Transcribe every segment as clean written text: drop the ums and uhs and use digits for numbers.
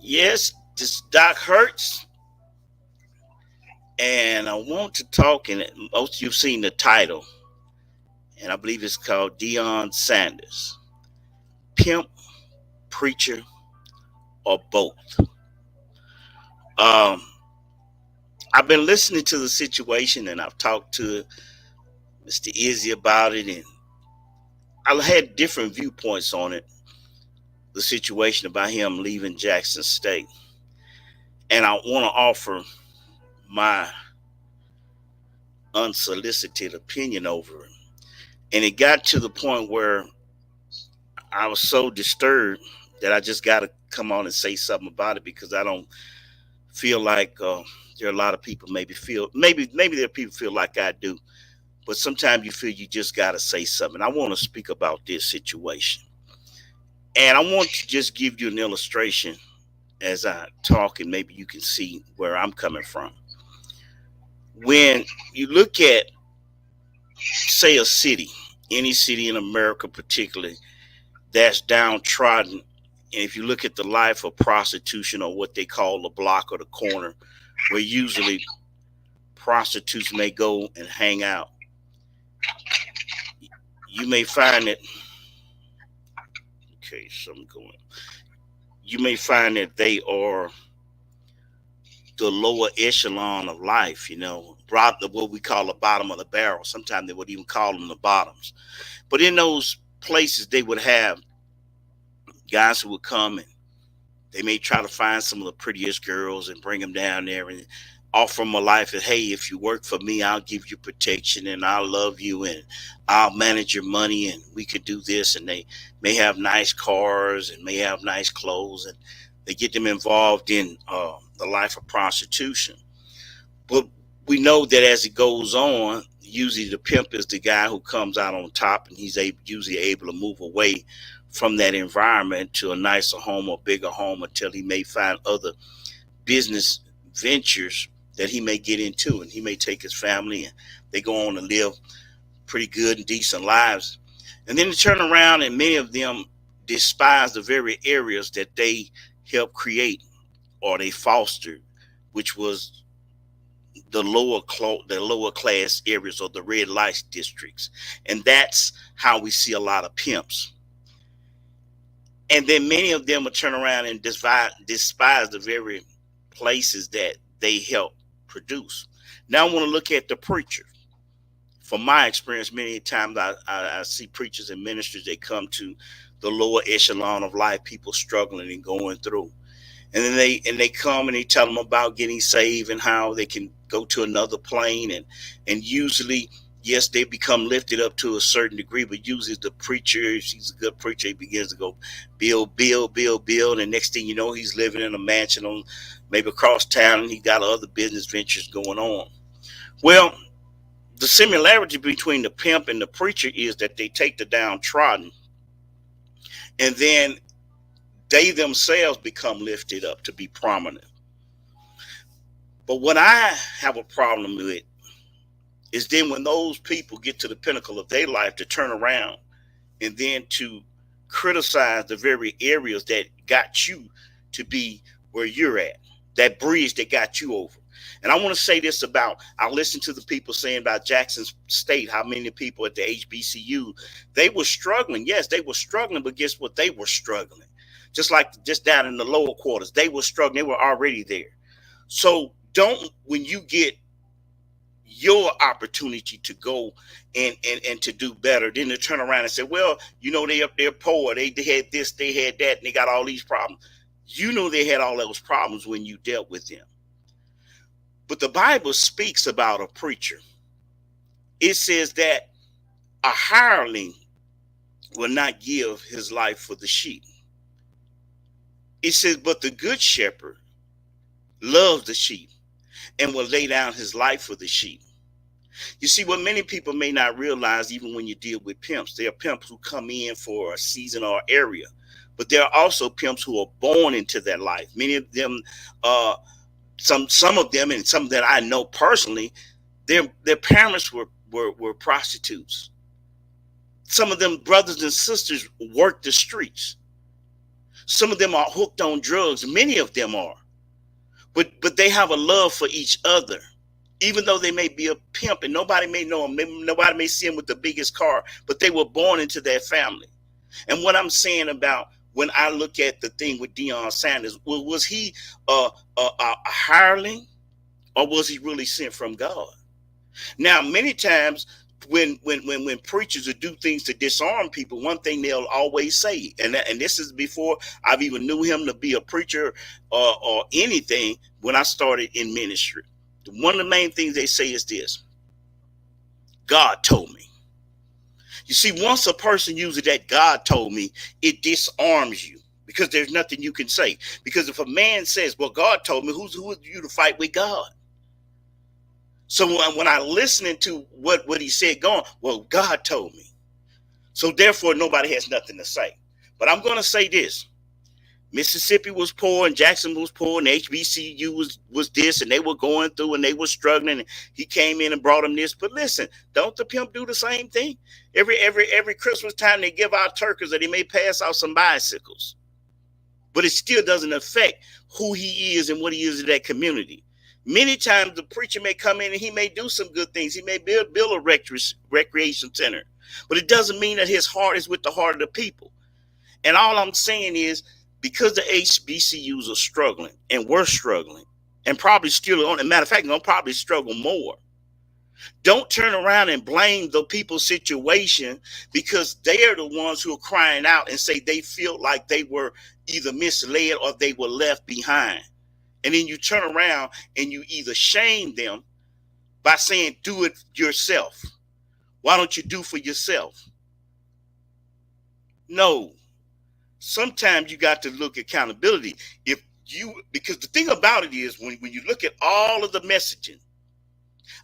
Yes, this is Doc Hertz, and I want to talk, and most of you've seen the title, and I believe it's called Deon Sanders, Pimp, Preacher, or Both. Um, I've been listening to the situation, and I've talked to Mr. Izzy about it, and I had different viewpoints on it, the situation about him leaving Jackson State. And I want to offer my unsolicited opinion over it. And it got to the point where I was so disturbed that I just got to come on and say something about it because I don't feel like there are a lot of people maybe there are people feel like I do, but sometimes you feel you just got to say something. I want to speak about this situation, and I want to just give you an illustration as I talk, and maybe you can see where I'm coming from. When you look at, say, a city, any city in America, particularly that's downtrodden. And if you look at the life of prostitution or what they call the block or the corner, where usually prostitutes may go and hang out, you may find that, okay, something going, you may find that they are the lower echelon of life, what we call the bottom of the barrel. Sometimes they would even call them the bottoms. But in those places, they would have guys who would come and they may try to find some of the prettiest girls and bring them down there and offer them a life that, hey, if you work for me, I'll give you protection and I'll love you and I'll manage your money and we could do this. And they may have nice cars and may have nice clothes, and they get them involved in the life of prostitution. But we know that as it goes on, usually the pimp is the guy who comes out on top, and he's usually able to move away from that environment to a nicer home or bigger home until he may find other business ventures that he may get into, and he may take his family and they go on to live pretty good and decent lives. And then they turn around and many of them despise the very areas that they helped create or they fostered, which was the lower class areas or the red light districts. And that's how we see a lot of pimps. And then many of them will turn around and despise the very places that they help produce. Now I want to look at the preacher. From my experience, many times I see preachers and ministers that come to the lower echelon of life, people struggling and going through. And then they come and they tell them about getting saved and how they can go to another plane, and usually, yes, they become lifted up to a certain degree, but usually the preacher, if he's a good preacher, he begins to go build, and next thing you know, he's living in a mansion on maybe across town, and he got other business ventures going on. Well, the similarity between the pimp and the preacher is that they take the downtrodden, and then they themselves become lifted up to be prominent. But what I have a problem with is then when those people get to the pinnacle of their life to turn around and then to criticize the very areas that got you to be where you're at, that bridge that got you over. And I want to say this about, I listened to the people saying about Jackson State, how many people at the HBCU, they were struggling. Yes, they were struggling, but guess what? They were struggling. Just down in the lower quarters, they were struggling. They were already there. So don't, when you get your opportunity to go and to do better, then to turn around and say, well, they up there poor, they had this, they had that, and they got all these problems. They had all those problems when you dealt with them. But the Bible speaks about a preacher. It says that a hireling will not give his life for the sheep. It says, but the good shepherd loves the sheep and will lay down his life for the sheep. You see, what many people may not realize, even when you deal with pimps, there are pimps who come in for a season or area, but there are also pimps who are born into that life. Many of them, some of them, and some that I know personally, their parents were prostitutes. Some of them brothers and sisters worked the streets. Some of them are hooked on drugs. Many of them are. But they have a love for each other. Even though they may be a pimp and nobody may know them, nobody may see them with the biggest car, but they were born into that family. And what I'm saying about when I look at the thing with Deon Sanders, was he a hireling, or was he really sent from God? Now, many times when preachers will do things to disarm people, one thing they'll always say, and this is before I've even knew him to be a preacher or anything, when I started in ministry, one of the main things they say is this: God told me. You see, once a person uses that "God told me," it disarms you, because there's nothing you can say. Because if a man says, well, God told me, who are you to fight with God? So when I listening to what he said, going, well, God told me. So therefore, nobody has nothing to say. But I'm going to say this: Mississippi was poor, and Jackson was poor, and HBCU was this, and they were going through, and they were struggling. And he came in and brought them this. But listen, don't the pimp do the same thing? Every Christmas time they give out turkeys, or they may pass out some bicycles. But it still doesn't affect who he is and what he is in that community. Many times the preacher may come in and he may do some good things. He may build a recreation center. But it doesn't mean that his heart is with the heart of the people. And all I'm saying is, because the HBCUs are struggling, and we're struggling, and probably still on, as a matter of fact, they'll probably struggle more. Don't turn around and blame the people's situation, because they are the ones who are crying out and say they feel like they were either misled or they were left behind. And then you turn around and you either shame them by saying, do it yourself. Why don't you do for yourself? No. Sometimes you got to look at accountability. Because the thing about it is, when you look at all of the messaging,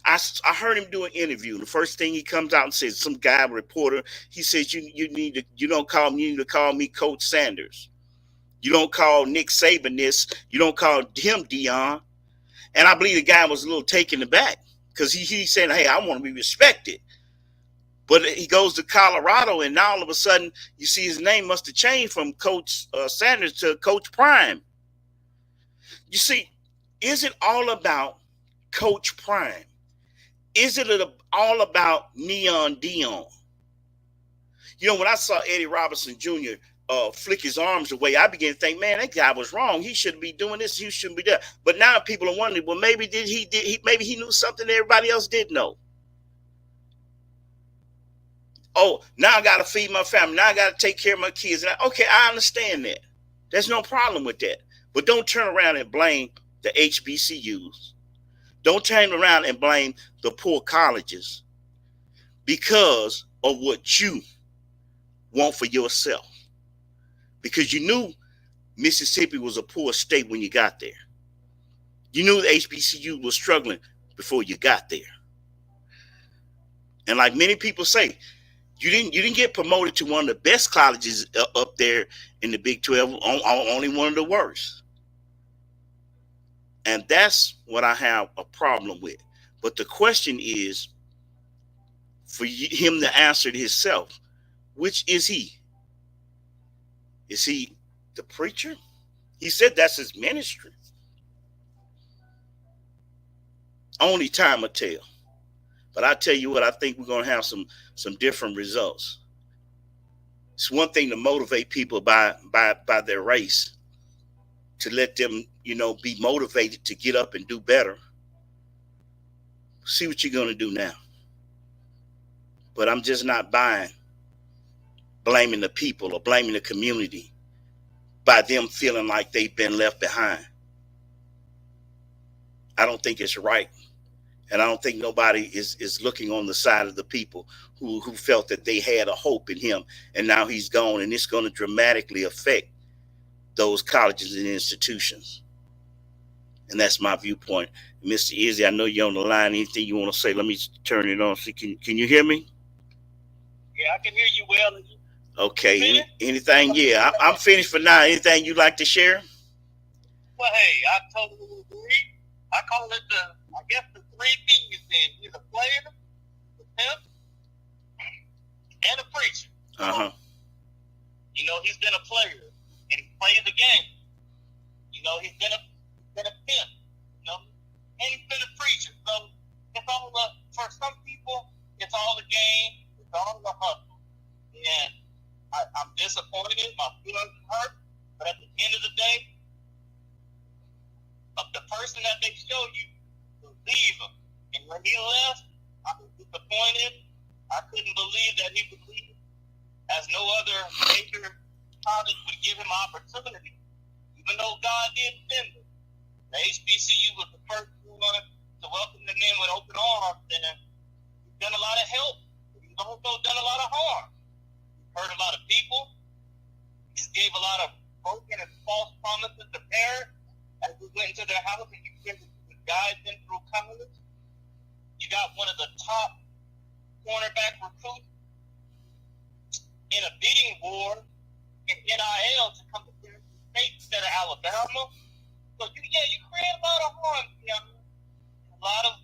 I heard him do an interview. The first thing he comes out and says, some guy, reporter, he says, you need to call me Coach Sanders. You don't call Nick Saban this. You don't call him Deon. And I believe the guy was a little taken aback, because he said, hey, I want to be respected. But he goes to Colorado, and now all of a sudden you see his name must have changed from Coach Sanders to Coach Prime. You see, is it all about Coach Prime? Is it all about Neon Deon? You know, when I saw Eddie Robinson Jr. Flick his arms away, I began to think, man, that guy was wrong. He shouldn't be doing this. He shouldn't be that. But now people are wondering, well, maybe he knew something that everybody else didn't know. Oh, now I got to feed my family. Now I got to take care of my kids. Okay, I understand that. There's no problem with that. But don't turn around and blame the HBCUs. Don't turn around and blame the poor colleges because of what you want for yourself. Because you knew Mississippi was a poor state when you got there. You knew the HBCU was struggling before you got there. And like many people say, you didn't get promoted to one of the best colleges up there in the Big 12, only one of the worst. And that's what I have a problem with. But the question is for him to answer it himself. Which is he? Is he the preacher? He said that's his ministry. Only time will tell. But I tell you what, I think we're going to have some different results. It's one thing to motivate people by their race, to let them, be motivated to get up and do better. See what you're going to do now. But I'm just not blaming the people or blaming the community by them feeling like they've been left behind. I don't think it's right. And I don't think nobody is looking on the side of the people who felt that they had a hope in him, and now he's gone, and it's going to dramatically affect those colleges and institutions. And that's my viewpoint. Mr. Izzy, I know you're on the line. Anything you want to say? Let me turn it on. See, can you hear me? Yeah, I can hear you well. Okay. Anything? Yeah, I'm finished for now. Anything you'd like to share? Well, hey, I totally agree. I call it the 3 P's then. He's a player, the pimp, and a preacher. Uh-huh. He's been a player. and he plays the game. You know, he's been a pimp, you know, and he's been a preacher. So it's all for some people, it's all the game, it's all the hustle. And I'm disappointed, my feelings hurt, but at the end of the day, of the person that they show you, believe him. And when he left, I was disappointed. I couldn't believe that he would leave, as no other major college would give him opportunity. Even though God did send him, the HBCU was the first one to welcome them in with open arms, and he's done a lot of help. He's also done a lot of harm. He's hurt a lot of people. He's gave a lot of broken and false promises to parents as we went into their house and you sent the guys in through college. You got one of the top cornerback recruits in a bidding war in NIL to come to State instead of Alabama. So you create a lot of harm, you know. A lot of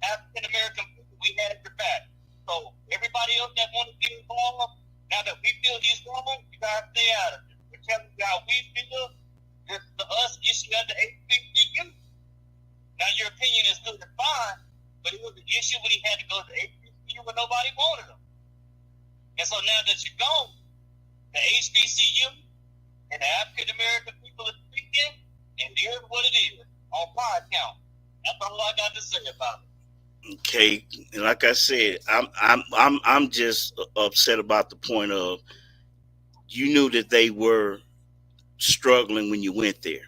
African American people we had at your back. So everybody else that want to get involved, now that we feel he's wrong, you gotta stay out of it. We're telling you how we feel. It's the us issue at the HBCU. Now your opinion is good and fine, but it was an issue when he had to go to the HBCU when nobody wanted him. And so now that you're gone, the HBCU and the African American people are speaking, and here's what it is on my account. That's all I got to say about it. Okay, and like I said, I'm just upset about the point of you knew that they were struggling when you went there.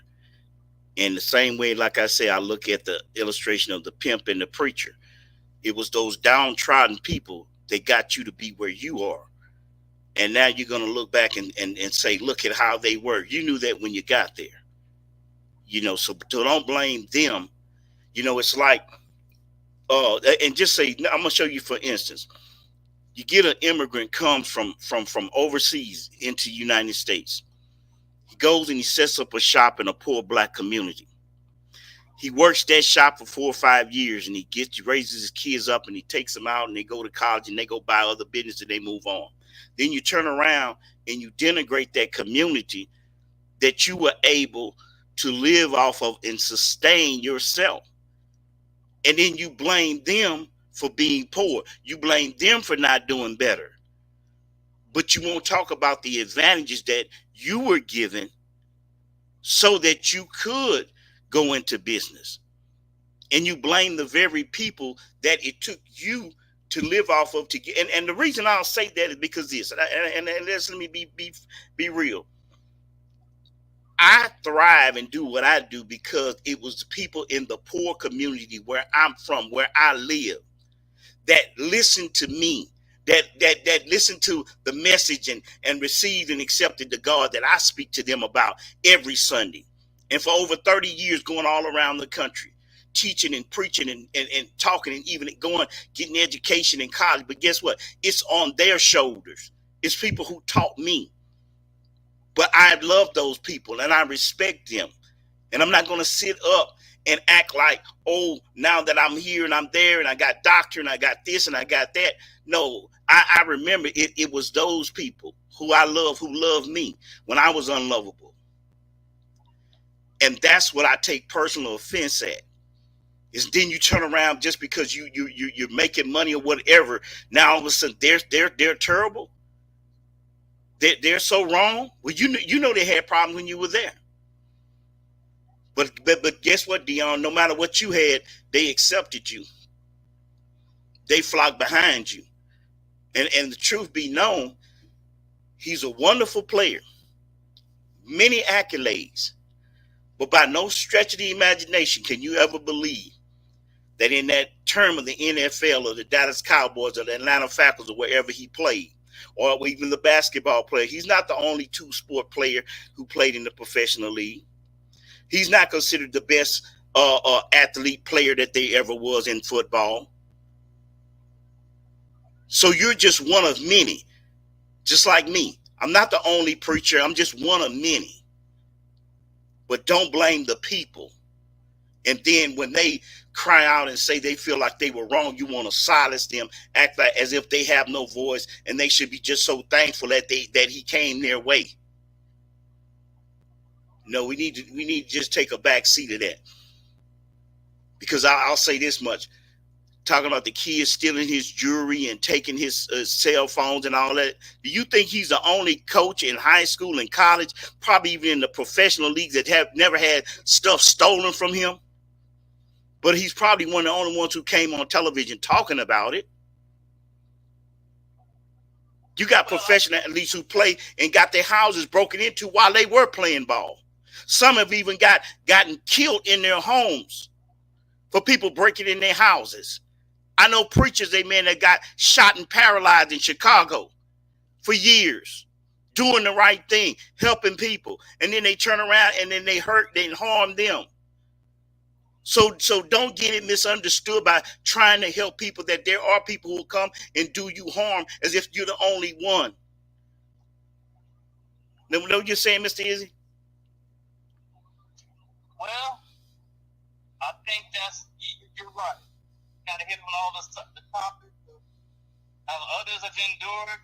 In the same way, like I say, I look at the illustration of the pimp and the preacher. It was those downtrodden people that got you to be where you are. And now you're going to look back and say, look at how they were. You knew that when you got there. You know, so don't blame them. You know, it's like, and just say, I'm going to show you, for instance, you get an immigrant comes from overseas into the United States. He goes and he sets up a shop in a poor black community. He works that shop for 4 or 5 years, and he raises his kids up, and he takes them out, and they go to college, and they go buy other business, and they move on. Then you turn around and you denigrate that community that you were able to live off of and sustain yourself. And then you blame them for being poor. You blame them for not doing better. But you won't talk about the advantages that you were given so that you could go into business. And you blame the very people that it took you to live off of to get. And the reason I'll say that is because this, and let me be real. I thrive and do what I do because it was the people in the poor community where I'm from, where I live, that listened to me, that listened to the message and received and accepted the God that I speak to them about every Sunday. And for over 30 years going all around the country, teaching and preaching and talking and even getting education in college. But guess what? It's on their shoulders. It's people who taught me. But I love those people and I respect them. And I'm not going to sit up and act like, oh, now that I'm here and I'm there and I got doctor and I got this and I got that. No, I remember it was those people who I love, who loved me when I was unlovable. And that's what I take personal offense at. Is then you turn around just because you're making money or whatever. Now all of a sudden they're terrible. They're so wrong. Well, you know they had problems when you were there. But guess what, Deon? No matter what you had, they accepted you. They flocked behind you. And the truth be known, he's a wonderful player. Many accolades. But by no stretch of the imagination can you ever believe that in that term of the NFL or the Dallas Cowboys or the Atlanta Falcons or wherever he played, or even the basketball player, he's not the only two-sport player who played in the professional league. He's not considered the best athlete player that there ever was in football. So you're just one of many, just like me. I'm not the only preacher. I'm just one of many. But don't blame the people. And then when they cry out and say they feel like they were wrong, you want to silence them, act like as if they have no voice, and they should be just so thankful that he came their way. No, we need to just take a back seat of that. Because I'll say this much. Talking about the kids stealing his jewelry and taking his cell phones and all that. Do you think he's the only coach in high school and college, probably even in the professional leagues, that have never had stuff stolen from him? But he's probably one of the only ones who came on television talking about it. You got professional athletes who play and got their houses broken into while they were playing ball. Some have even gotten killed in their homes for people breaking in their houses. I know preachers, amen, that got shot and paralyzed in Chicago for years, doing the right thing, helping people. And then they turn around and then they hurt, they harm them. So don't get it misunderstood by trying to help people, that there are people who will come and do you harm as if you're the only one. Know what you're saying, Mr. Izzy? Well, I think you're right. Kind of hit on all the topics of how others have endured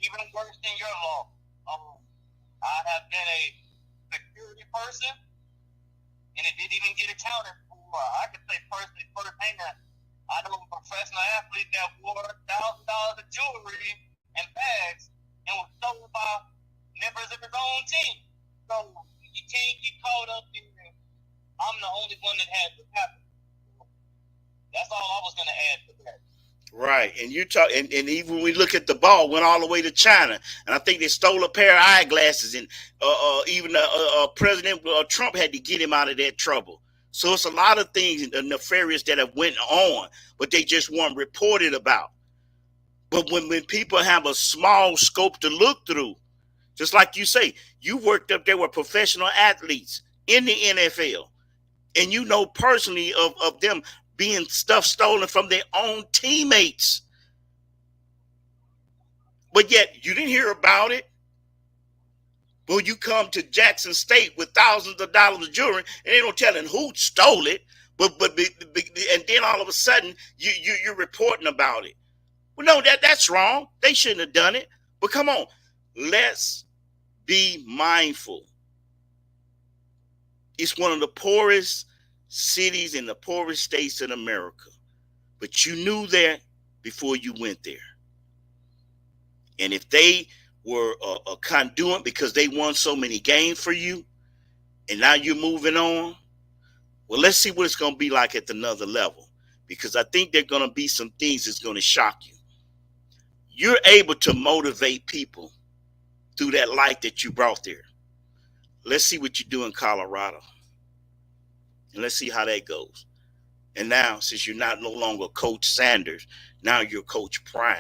even worse than your law. I have been a security person, and it didn't even get accounted for. I could say personally firsthand, I know a professional athlete that wore $1,000 of jewelry and bags and was stolen by members of his own team. So you can't get caught up in, I'm the only one that had this happen. That's all I was going to add to that. Right, and you talk, and even when we look at the ball, went all the way to China, and I think they stole a pair of eyeglasses, and even President Trump had to get him out of that trouble. So it's a lot of things nefarious that have went on, but they just weren't reported about. But when people have a small scope to look through, just like you say, you worked up there with professional athletes in the NFL, and you know personally of them being stuff stolen from their own teammates. But yet you didn't hear about it. Well, you come to Jackson State with thousands of dollars of jewelry, and they don't tell them who stole it. But and then all of a sudden you're reporting about it. Well, no, that's wrong. They shouldn't have done it. But come on, let's be mindful. It's one of the poorest cities in the poorest states in America. But you knew that before you went there. And if they were a conduit because they won so many games for you, and now you're moving on, well, let's see what it's going to be like at another level. Because I think there are going to be some things that's going to shock you. You're able to motivate people through that light that you brought there. Let's see what you do in Colorado. And let's see how that goes. And now, since you're no longer Coach Sanders, now you're Coach Prime.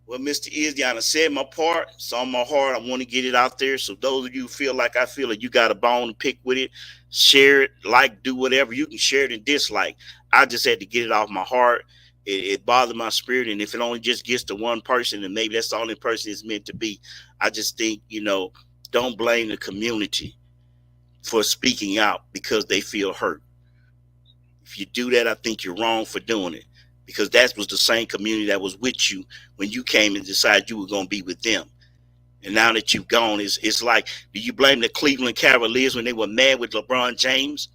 Well, Mr. Izzy, I said my part. It's on my heart. I want to get it out there. So those of you who feel like I feel like you got a bone to pick with it, share it, like, do whatever. You can share it and dislike. I just had to get it off my heart. It bothered my spirit. And if it only just gets to one person, and maybe that's the only person it's meant to be, I just think, don't blame the community for speaking out because they feel hurt. If you do that, I think you're wrong for doing it, because that was the same community that was with you when you came and decided you were going to be with them. And now that you've gone, it's like, do you blame the Cleveland Cavaliers when they were mad with LeBron James,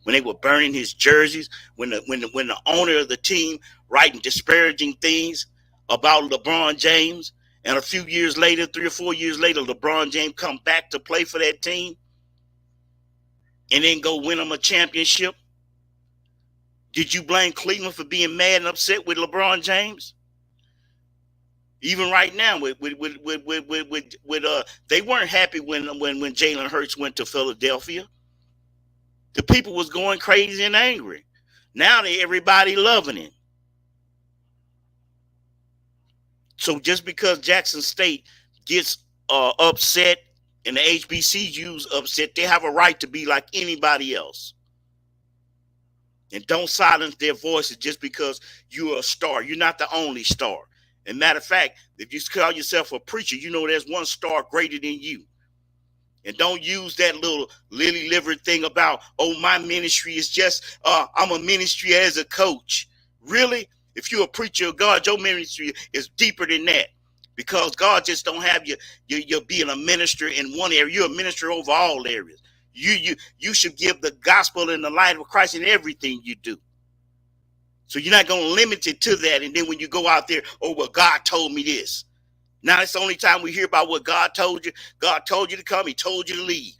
when they were burning his jerseys, when the owner of the team writing disparaging things about LeBron James, and a few years later, 3 or 4 years later, LeBron James come back to play for that team and then go win them a championship? Did you blame Cleveland for being mad and upset with LeBron James? Even right now, they weren't happy when Jalen Hurts went to Philadelphia. The people was going crazy and angry. Now everybody loving him. So just because Jackson State gets upset and the HBCU's upset, they have a right to be like anybody else. And don't silence their voices just because you're a star. You're not the only star. And matter of fact, if you call yourself a preacher, there's one star greater than you. And don't use that little lily-livered thing about, my ministry is just, I'm a ministry as a coach. Really? If you're a preacher of God, your ministry is deeper than that. because God just don't have you being a minister in one area. You're a minister over all areas. You should give the gospel and the light of Christ in everything you do. So you're not going to limit it to that. And then when you go out there, oh, well, God told me this. Now it's the only time we hear about what God told you. God told you to come. He told you to leave.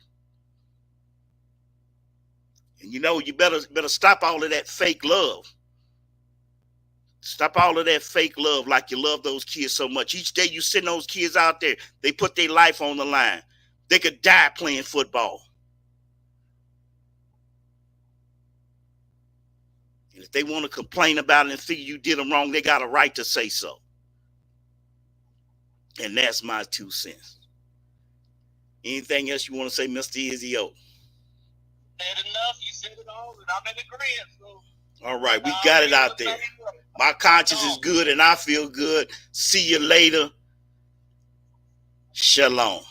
And you know, you better stop all of that fake love. Stop all of that fake love like you love those kids so much. Each day you send those kids out there, they put their life on the line. They could die playing football. And if they want to complain about it and figure you did them wrong, they got a right to say so. And that's my 2 cents. Anything else you want to say, Mr. Izzy-O? Said enough. You said it all, and I'm in agreement. So, all right, we got it out there. My conscience is good, and I feel good. See you later. Shalom.